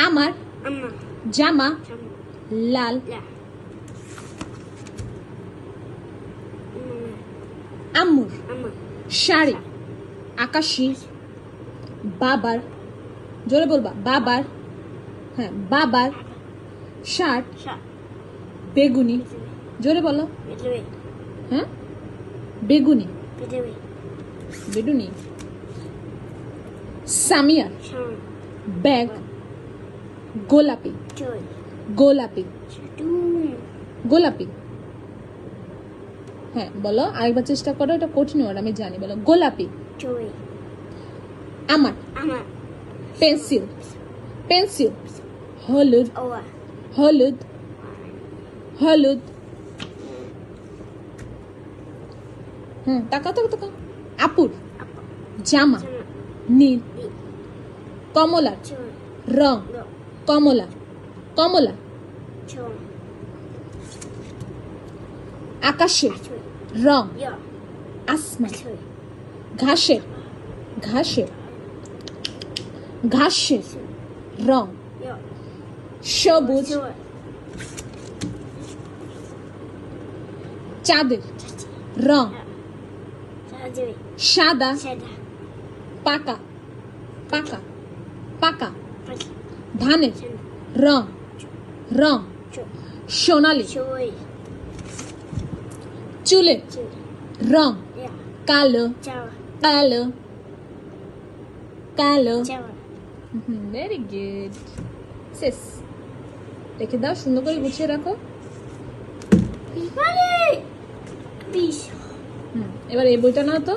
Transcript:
আমার জামা লাল। আম্মুর শাড়ি আকাশি। বাবার, জোরে বলবা, বাবার, হ্যাঁ বাবার শার্ট বেগুনি। জোরে বলো, হ্যাঁ বেগুনি বেগুনি। সামিয়ার ব্যাগ গোলাপি গোলাপি গোলাপি। হ্যাঁ বলো, আরেকবার চেষ্টা করো, এটা কঠিন ওয়ার্ড আমি জানি, বলো গোলাপি। আমার পেন্সিল পেন্সিল হলুদ হলুদ হলুদ। তাকাও তাকাও তাকাও। আপুর জামা নীল। কমলার রং কমলা কমলা। আকাশের রং আসমান। ঘাসের ঘাসের ঘাসের রং সবুজ। চাঁদের রং সাদা। পাকা পাকা পাকা। ধানের রং রং সোনালী। চুলের রং কালো কালো কালো। Very good. শেষ। রেখে দাও, সুন্দর করে গুছিয়ে রাখো। এবার এই বইটা নাও তো।